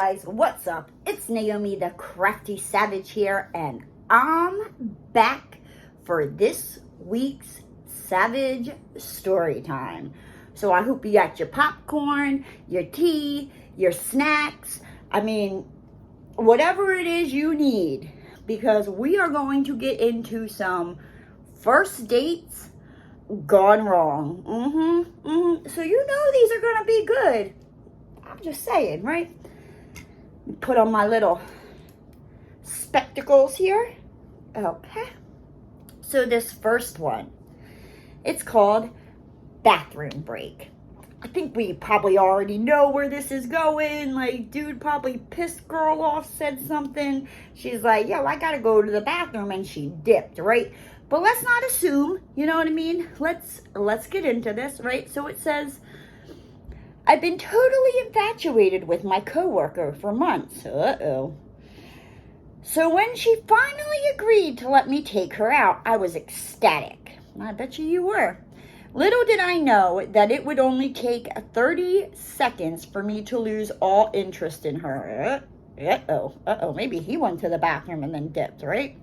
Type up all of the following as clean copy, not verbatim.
guys, what's up? It's Naomi the Crafty Savage here, and I'm back for this week's Savage Story Time. So I hope you got your popcorn, your tea, your snacks, whatever it is you need, because we are going to get into some first dates gone wrong. So you know these are going to be good. I'm just saying, right? Put on my little spectacles here. Okay. So this first one, it's called Bathroom Break. I think we probably already know where this is going. Like, dude probably pissed girl off, said something. She's like, yo, I gotta go to the bathroom, and she dipped, right? But let's not assume, you know what I mean? Let's get into this, right? So it says, I've been totally infatuated with my coworker for months. Uh-oh. So when she finally agreed to let me take her out, I was ecstatic. I bet you were. Little did I know that it would only take 30 seconds for me to lose all interest in her. Uh-oh. Maybe he went to the bathroom and then dipped, right?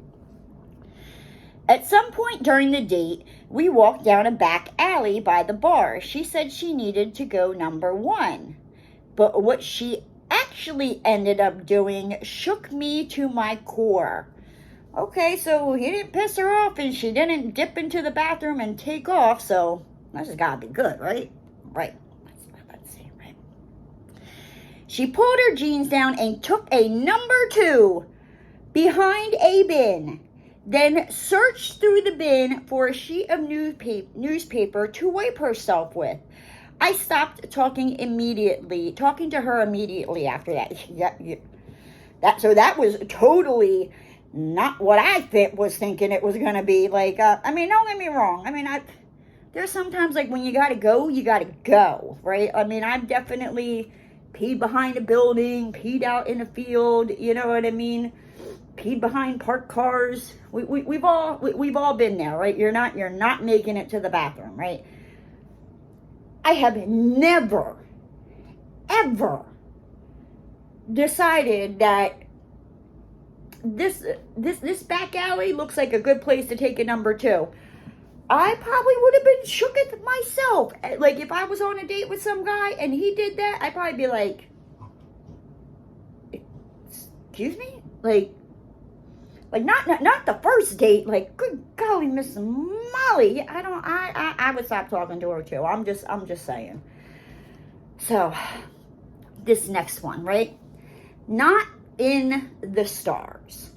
At some point during the date, we walked down a back alley by the bar. She said she needed to go number 1. But what she actually ended up doing shook me to my core. Okay, so he didn't piss her off and she didn't dip into the bathroom and take off, so that just gotta be good, right? Right. Let's see, right? She pulled her jeans down and took a number 2 behind a bin. Then searched through the bin for a sheet of newspaper to wipe herself with. I stopped talking to her immediately after that. So that was totally not what I was thinking it was going to be. Like, don't get me wrong. There's sometimes, like, when you got to go, right? I've definitely peed behind a building, peed out in a field, you know what I mean? Peed behind parked cars. We've all been there, right? You're not making it to the bathroom, right? I have never, ever decided that this back alley looks like a good place to take a number 2. I probably would have been shook at myself. Like, if I was on a date with some guy and he did that, I'd probably be like, excuse me? Like not the first date. Like, good golly, Miss Molly. I would stop talking to her too. I'm just saying. So, this next one, right? Not in the stars.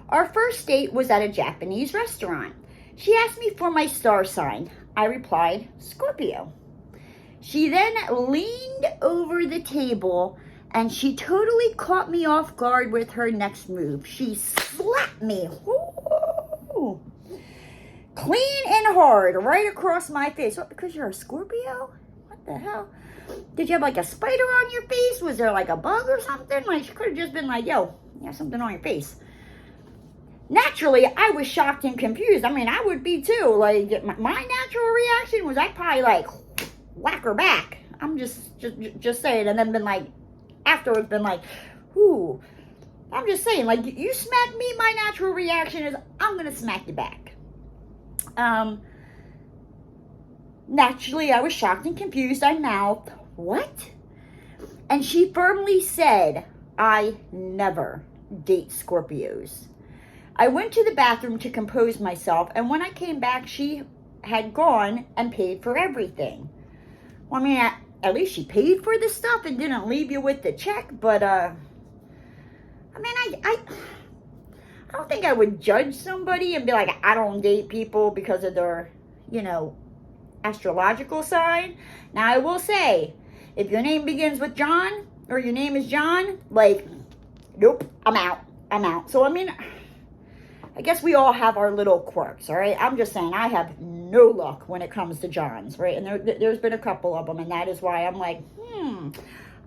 Our first date was at a Japanese restaurant. She asked me for my star sign. I replied, Scorpio. She then leaned over the table and she totally caught me off guard with her next move. She slapped me. Ooh. Clean and hard right across my face. What, because you're a Scorpio? What the hell? Did you have like a spider on your face? Was there like a bug or something? Like, she could have just been like, yo, you have something on your face. Naturally, I was shocked and confused. I would be too. Like, my natural reaction was I'd probably like whack her back. I'm just saying. And then been like, afterwards been like, ooh, I'm just saying, like, you smack me, my natural reaction is I'm gonna smack you back. Naturally, I was shocked and confused. I mouthed, what? And she firmly said, I never date Scorpios. I went to the bathroom to compose myself, and when I came back, she had gone and paid for everything. Well, at least she paid for the stuff and didn't leave you with the check, but, I don't think I would judge somebody and be like, I don't date people because of their, astrological sign. Now, I will say, if your name begins with John, or your name is John, like, nope, I'm out. So, I guess we all have our little quirks, all right? I'm just saying, I have no luck when it comes to Johns, right? And there's been a couple of them, and that is why I'm like,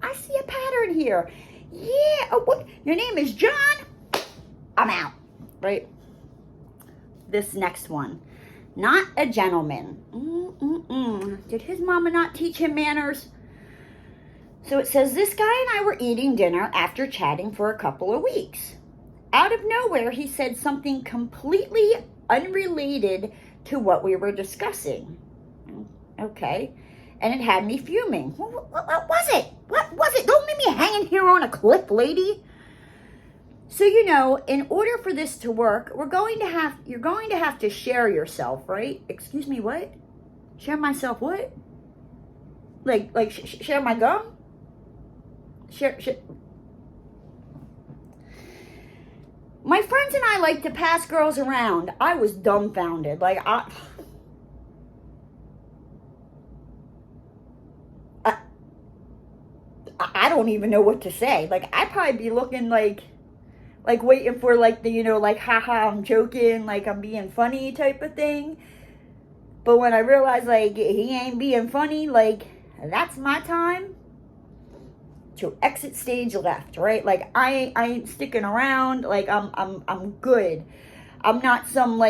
I see a pattern here. Yeah, what? Your name is John? I'm out, right? This next one. Not a gentleman. Did his mama not teach him manners? So it says, this guy and I were eating dinner after chatting for a couple of weeks. Out of nowhere, he said something completely unrelated to what we were discussing. Okay. And it had me fuming. What was it? What was it? Don't leave me hanging here on a cliff, lady. So, in order for this to work, you're going to have to share yourself, right? Excuse me, what? Share myself what? Share my gum? Share. My friends and I like to pass girls around. I was dumbfounded. I don't even know what to say. I'd probably be looking like waiting for the, haha, I'm joking, I'm being funny type of thing. But when I realize, he ain't being funny, that's my time to exit stage left, right? I ain't sticking around. I'm good. I'm not some,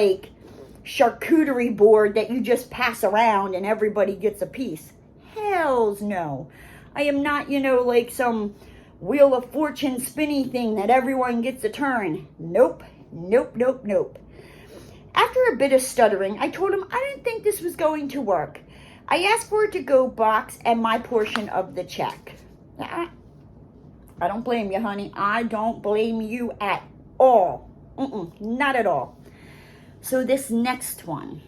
charcuterie board that you just pass around and everybody gets a piece. Hells no. I am not, some Wheel of Fortune spinny thing that everyone gets a turn. Nope. After a bit of stuttering, I told him I didn't think this was going to work. I asked for a to-go box and my portion of the check. I don't blame you, honey. I don't blame you at all. Not at all. So this next one,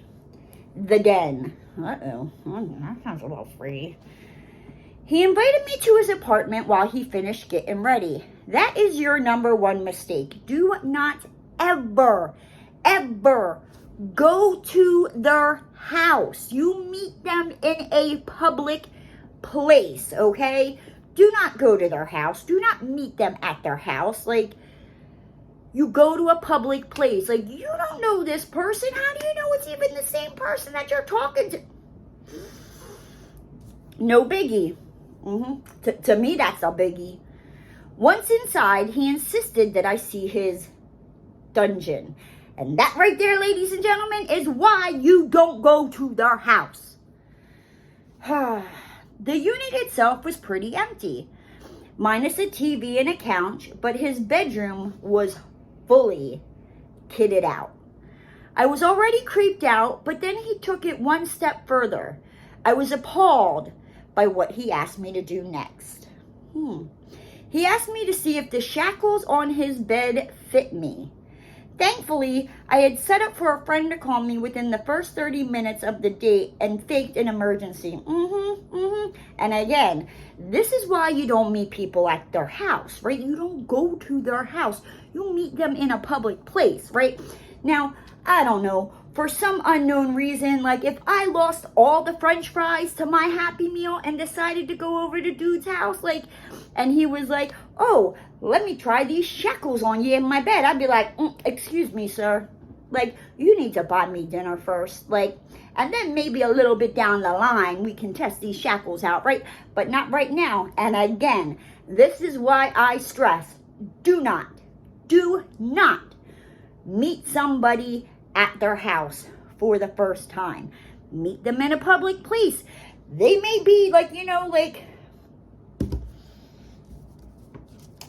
the den. Uh-oh, that sounds a little free. He invited me to his apartment while he finished getting ready. That is your number one mistake. Do not ever go to their house. You meet them in a public place, okay? Do not go to their house. Do not meet them at their house. You go to a public place. You don't know this person. How do you know it's even the same person that you're talking to? No biggie. To me, that's a biggie. Once inside, he insisted that I see his dungeon. And that right there, ladies and gentlemen, is why you don't go to their house. The unit itself was pretty empty, minus a TV and a couch, but his bedroom was fully kitted out. I was already creeped out, but then he took it one step further. I was appalled by what he asked me to do next. He asked me to see if the shackles on his bed fit me. Thankfully, I had set up for a friend to call me within the first 30 minutes of the date and faked an emergency. And again, this is why you don't meet people at their house, right? You don't go to their house. You meet them in a public place, right? Now, I don't know, for some unknown reason, if I lost all the French fries to my Happy Meal and decided to go over to dude's house, and he was like, oh, let me try these shackles on you in my bed. I'd be like, excuse me, sir. You need to buy me dinner first. And then maybe a little bit down the line, we can test these shackles out, right? But not right now. And again, this is why I stress, do not meet somebody at their house for the first time. Meet them in a public place. They may be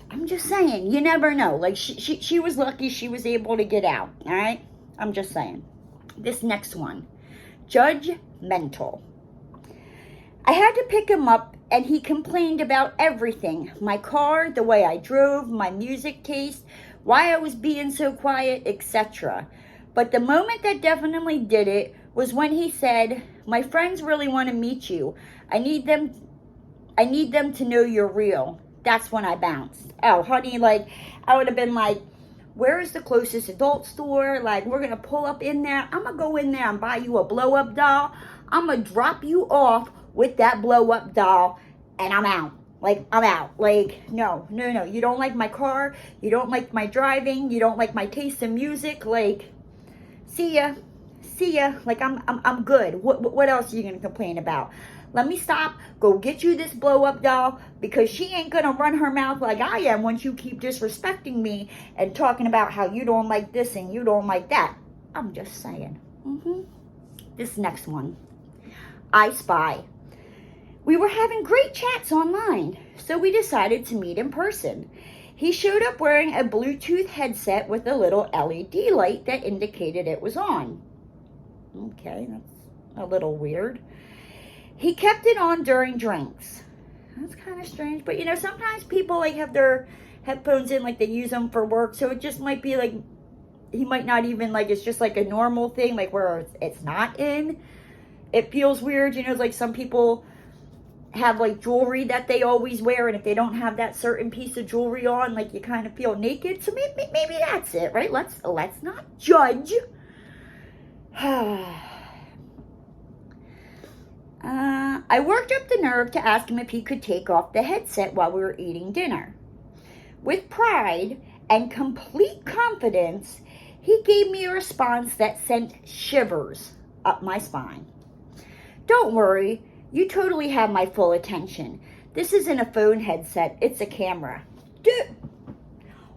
I'm just saying, you never know. She was lucky she was able to get out, all right? I'm just saying. This next one, judgmental. I had to pick him up and he complained about everything. My car, the way I drove, my music taste, why I was being so quiet, etc. But the moment that definitely did it was when he said, my friends really want to meet you. I need them to know you're real. That's when I bounced. Oh, honey, I would have been like, where is the closest adult store? We're going to pull up in there. I'm going to go in there and buy you a blow-up doll. I'm going to drop you off with that blow-up doll, and I'm out. I'm out. No. You don't like my car. You don't like my driving. You don't like my taste in music. See ya. I'm good. What else are you going to complain about? Let me stop, go get you this blow-up doll, because she ain't going to run her mouth like I am once you keep disrespecting me and talking about how you don't like this and you don't like that. I'm just saying. This next one, I Spy. We were having great chats online, so we decided to meet in person. He showed up wearing a Bluetooth headset with a little LED light that indicated it was on. Okay, that's a little weird. He kept it on during drinks. That's kind of strange, but sometimes people like have their headphones in, like they use them for work, so it just might be like, he might not even, like, it's just like a normal thing, like where it's not in. It feels weird, like some people have like jewelry that they always wear, and if they don't have that certain piece of jewelry on, like you kind of feel naked. So maybe that's it, right? Let's not judge. I worked up the nerve to ask him if he could take off the headset while we were eating dinner. With pride and complete confidence, he gave me a response that sent shivers up my spine. Don't worry. You totally have my full attention. This isn't a phone headset, it's a camera. Dude,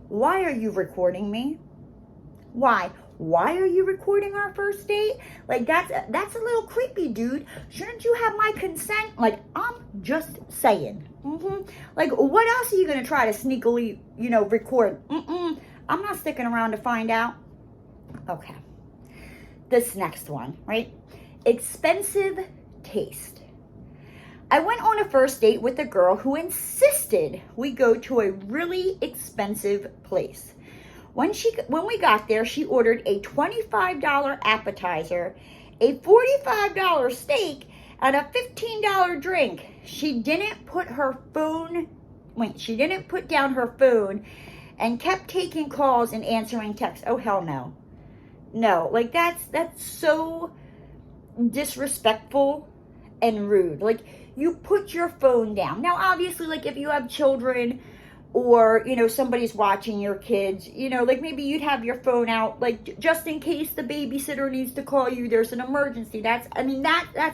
why are you recording me? Why? Why are you recording our first date? Like, that's a little creepy, dude. Shouldn't you have my consent? Like, I'm just saying. Like, what else are you going to try to sneakily, record? I'm not sticking around to find out. Okay. This next one, right? Expensive taste. I went on a first date with a girl who insisted we go to a really expensive place. When we got there, she ordered a $25 appetizer, a $45 steak, and a $15 drink. She didn't put down her phone and kept taking calls and answering texts. Oh, hell no. No, like that's so disrespectful and rude. Like, you put your phone down. Now, obviously, like, if you have children or, somebody's watching your kids, like, maybe you'd have your phone out, like, just in case the babysitter needs to call you, there's an emergency. That's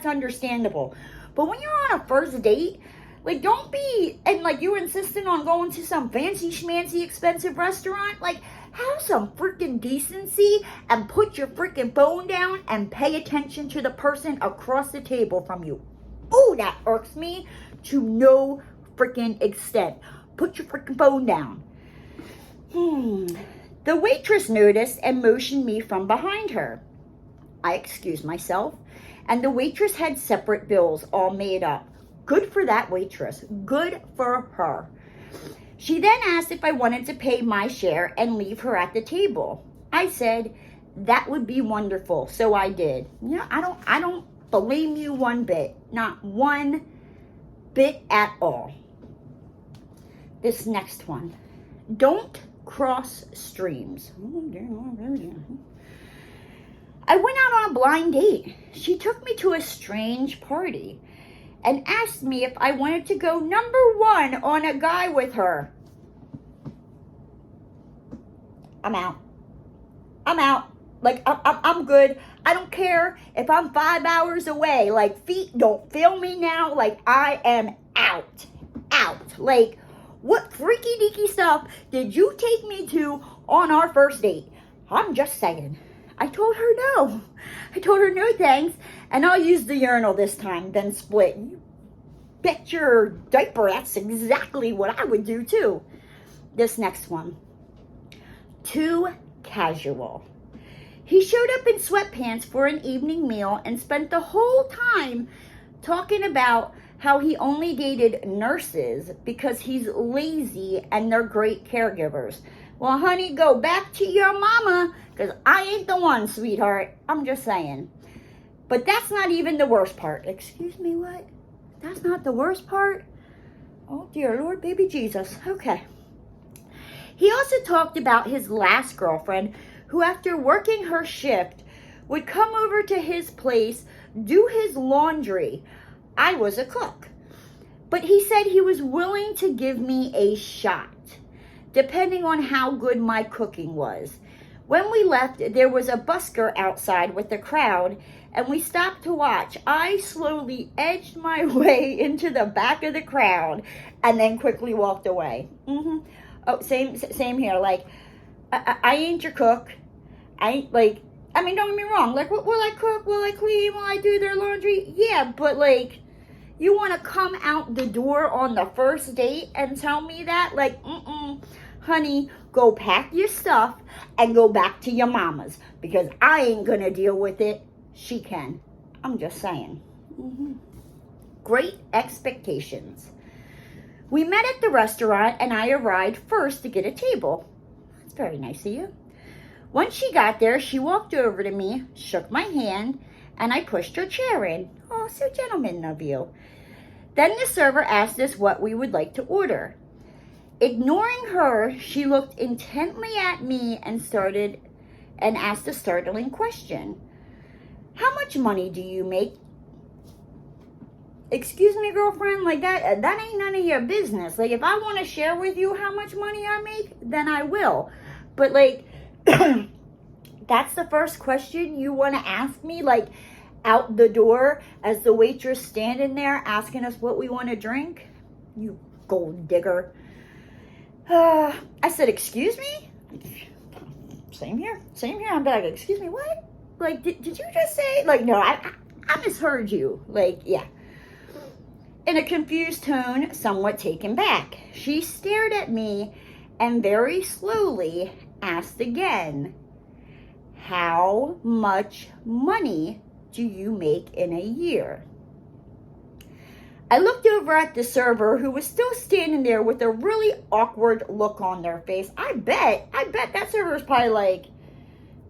understandable. But when you're on a first date, like, don't be, and, like, you're insisting on going to some fancy schmancy expensive restaurant, like, have some freaking decency and put your freaking phone down and pay attention to the person across the table from you. Oh, that irks me to no freaking extent. Put your freaking phone down. The waitress noticed and motioned me from behind her. I excused myself, and the waitress had separate bills all made up. Good for that waitress. Good for her. She then asked if I wanted to pay my share and leave her at the table. I said that would be wonderful, so I did. I don't blame you one bit. Not one bit at all. This next one. Don't cross streams. I went out on a blind date. She took me to a strange party and asked me if I wanted to go number one on a guy with her. I'm out. Like, I'm good. I don't care if I'm 5 hours away. Like, feet don't fail me now. Like, I am out. Like, what freaky deaky stuff did you take me to on our first date? I'm just saying. I told her no. I told her no thanks, and I'll use the urinal this time, then split. You bet your diaper that's exactly what I would do too. This next one. Too casual. He showed up in sweatpants for an evening meal and spent the whole time talking about how he only dated nurses because he's lazy and they're great caregivers. Well, honey, go back to your mama, because I ain't the one, sweetheart. I'm just saying. But that's not even the worst part. Excuse me, what? That's not the worst part? Oh, dear Lord, baby Jesus. Okay. He also talked about his last girlfriend, who after working her shift would come over to his place, do his laundry. I was a cook. But he said he was willing to give me a shot, depending on how good my cooking was. When we left, there was a busker outside with the crowd, and we stopped to watch. I slowly edged my way into the back of the crowd and then quickly walked away. Oh, same here. Like, I ain't your cook. Don't get me wrong. Like, will I cook? Will I clean? Will I do their laundry? Yeah, but, like, You want to come out the door on the first date and tell me that? Like, honey, go pack your stuff and go back to your mama's, because I ain't going to deal with it. She can. I'm just saying. Great expectations. We met at the restaurant and I arrived first to get a table. That's very nice of you. Once she got there, she walked over to me, shook my hand, and I pushed her chair in. Oh, so gentleman of you. Then the server asked us what we would like to order. Ignoring her, she looked intently at me and asked a startling question. How much money do you make? Excuse me, girlfriend, like that ain't none of your business. Like, if I want to share with you how much money I make, then I will. But, like, that's the first question you want to ask me, like, out the door as the waitress standing there asking us what we want to drink? You gold digger. I said, excuse me? Same here. I'm like, excuse me, what? Like, did you just say? Like, no, I misheard you. Like, yeah. In a confused tone, somewhat taken back, she stared at me and very slowly asked again, how much money do you make in a year? I looked over at the server, who was still standing there with a really awkward look on their face. I bet that server was probably like,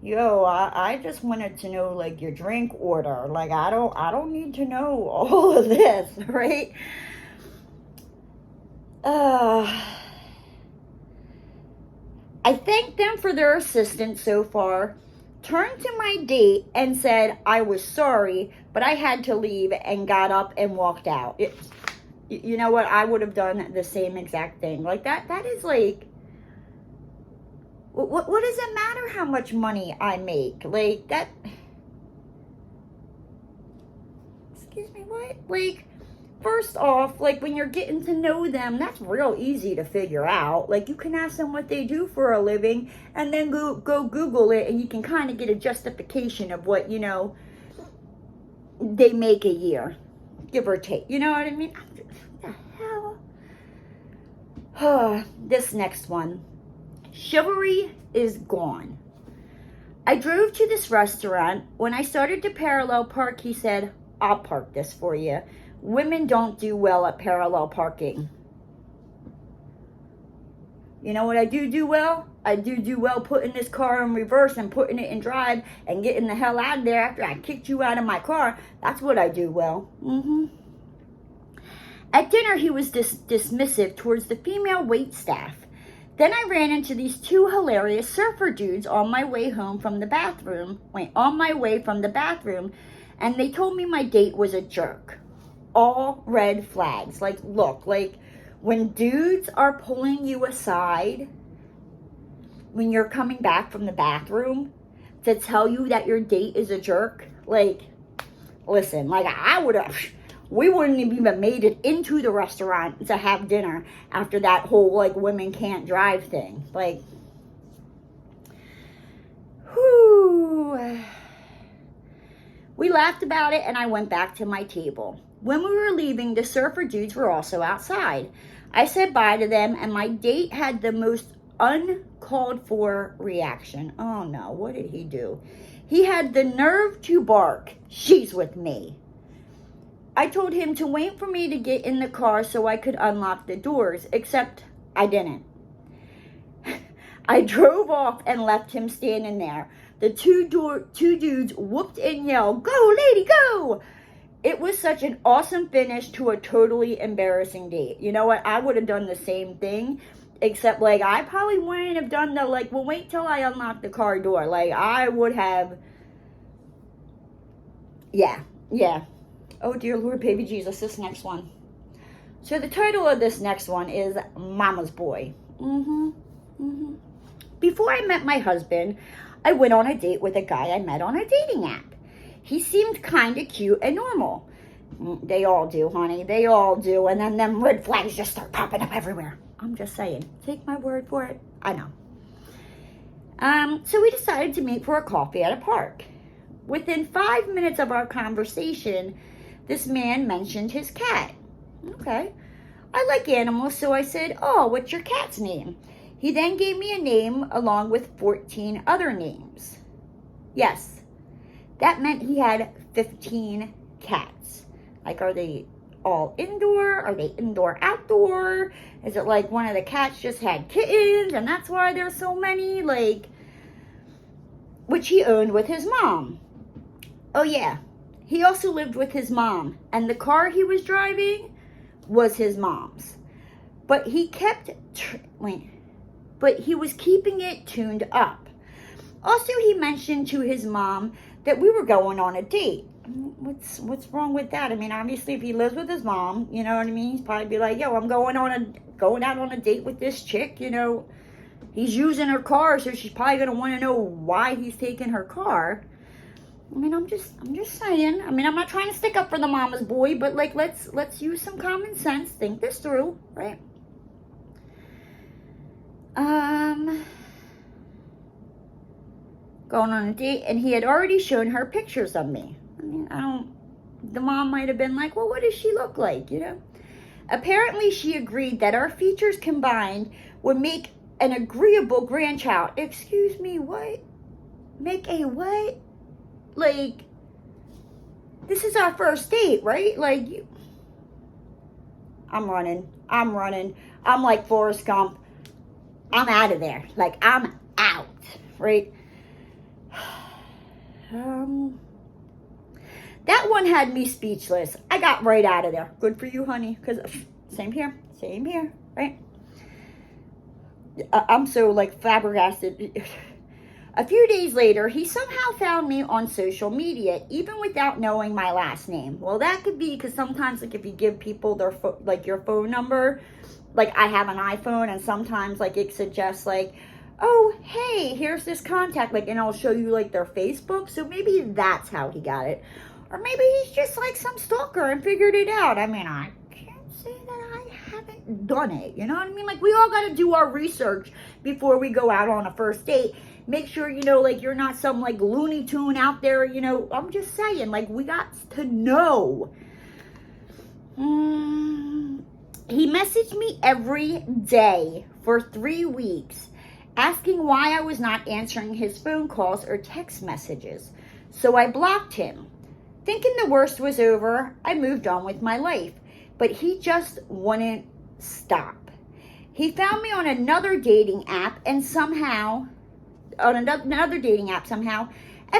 yo, I just wanted to know, like, your drink order. Like, I don't need to know all of this, right? I thanked them for their assistance so far, turned to my date and said I was sorry, but I had to leave, and got up and walked out. You know what? I would have done the same exact thing. Like, that is like, what does it matter how much money I make? Like, that, excuse me, what? Like, first off, like, when you're getting to know them, that's real easy to figure out. Like, you can ask them what they do for a living, and then go Google it, and you can kind of get a justification of what, you know, they make a year, give or take. You know what I mean? What the hell? This next one. Chivalry is gone. I drove to this restaurant. When I started to parallel park, he said, I'll park this for you. Women don't do well at parallel parking. You know what I do well? I do well putting this car in reverse and putting it in drive and getting the hell out of there after I kicked you out of my car. That's what I do well. At dinner, he was dismissive towards the female wait staff. Then I ran into these two hilarious surfer dudes on my way from the bathroom, and they told me my date was a jerk. All red flags. Like, look, like, when dudes are pulling you aside when you're coming back from the bathroom to tell you that your date is a jerk, like, listen, like, we wouldn't have even made it into the restaurant to have dinner after that whole, like, women can't drive thing. Like, whew. We laughed about it, and I went back to my table. When we were leaving, the surfer dudes were also outside. I said bye to them, and my date had the most uncalled for reaction. Oh no, what did he do? He had the nerve to bark, "She's with me." I told him to wait for me to get in the car so I could unlock the doors, except I didn't. I drove off and left him standing there. The two dudes whooped and yelled, "Go, lady, go!" It was such an awesome finish to a totally embarrassing date. You know what? I would have done the same thing, except, like, I probably wouldn't have done the, like, well, wait till I unlock the car door. Like, I would have, yeah. Oh, dear Lord, baby Jesus, this next one. So the title of this next one is Mama's Boy. Before I met my husband, I went on a date with a guy I met on a dating app. He seemed kind of cute and normal. They all do, honey. They all do. And then them red flags just start popping up everywhere. I'm just saying. Take my word for it. I know. So we decided to meet for a coffee at a park. Within 5 minutes of our conversation, This man mentioned his cat. Okay. I like animals, so I said, oh, what's your cat's name? He then gave me a name along with 14 other names. Yes, that meant he had 15 cats. Like, are they all indoor? Are they indoor-outdoor? Is it like one of the cats just had kittens and that's why there's so many? Like, which he owned with his mom. Oh, yeah. He also lived with his mom. And the car he was driving was his mom's. But he was keeping it tuned up. Also, he mentioned to his mom that we were going on a date. What's wrong with that? I mean, obviously, if he lives with his mom, you know what I mean? He's probably be like, yo, I'm going out on a date with this chick, you know. He's using her car, so she's probably gonna want to know why he's taking her car. I mean, I'm just saying. I mean, I'm not trying to stick up for the mama's boy, but like, let's use some common sense. Think this through, right? Going on a date, and he had already shown her pictures of me. I mean, the mom might have been like, well, what does she look like, you know? Apparently, she agreed that our features combined would make an agreeable grandchild. Excuse me, what? Make a what? Like, this is our first date, right? Like, I'm running. I'm like Forrest Gump. I'm out of there. Like, I'm out, right? That one had me speechless. I got right out of there. Good for you, honey. Because same here, right? I'm so, like, flabbergasted. A few days later, he somehow found me on social media, even without knowing my last name. Well, that could be because sometimes, like, if you give people their your phone number, like, I have an iPhone, and sometimes, like, it suggests, like, oh, hey, here's this contact, like, and I'll show you, like, their Facebook. So maybe that's how he got it. Or maybe he's just, like, some stalker and figured it out. I mean, I can't say that I haven't done it. You know what I mean? Like, we all got to do our research before we go out on a first date. Make sure, you know, like, you're not some, like, Looney Tune out there, you know. I'm just saying, like, we got to know. He messaged me every day for 3 weeks, asking why I was not answering his phone calls or text messages. So I blocked him. Thinking the worst was over, I moved on with my life. But he just wouldn't stop. He found me on another dating app somehow, and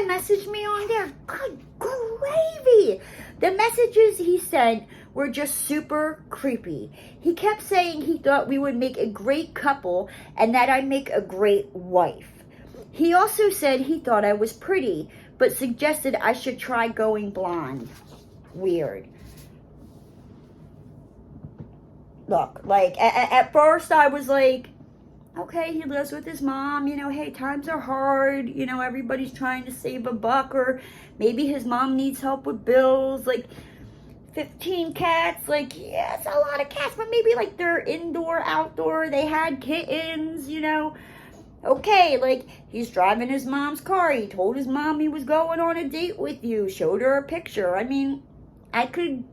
messaged me on there. Good gravy. The messages he sent were just super creepy. He kept saying he thought we would make a great couple and that I'd make a great wife. He also said he thought I was pretty, but suggested I should try going blonde. Weird. Look, like, at first I was like, okay, he lives with his mom, you know, hey, times are hard, you know, everybody's trying to save a buck, or maybe his mom needs help with bills, like, 15 cats, like, yeah, it's a lot of cats, but maybe, like, they're indoor, outdoor, they had kittens, you know. Okay, like, he's driving his mom's car. He told his mom he was going on a date with you. Showed her a picture. I mean, I could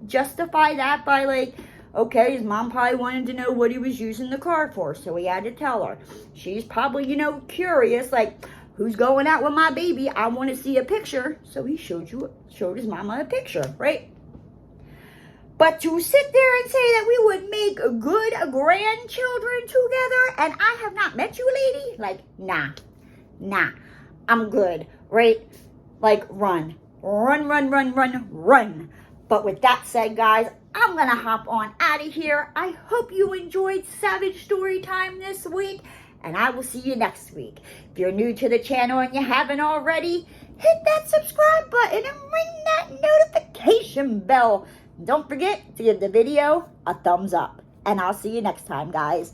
justify that by, like, okay, his mom probably wanted to know what he was using the car for, so he had to tell her. She's probably, you know, curious, like, who's going out with my baby? I want to see a picture. So he showed his mama a picture, right? But to sit there and say that we would make good grandchildren together, and I have not met you, lady, like, nah, I'm good, right? Like, run. But with that said, guys, I'm going to hop on out of here. I hope you enjoyed Savage Story Time this week, and I will see you next week. If you're new to the channel and you haven't already, hit that subscribe button and ring that notification bell. Don't forget to give the video a thumbs up. And I'll see you next time, guys.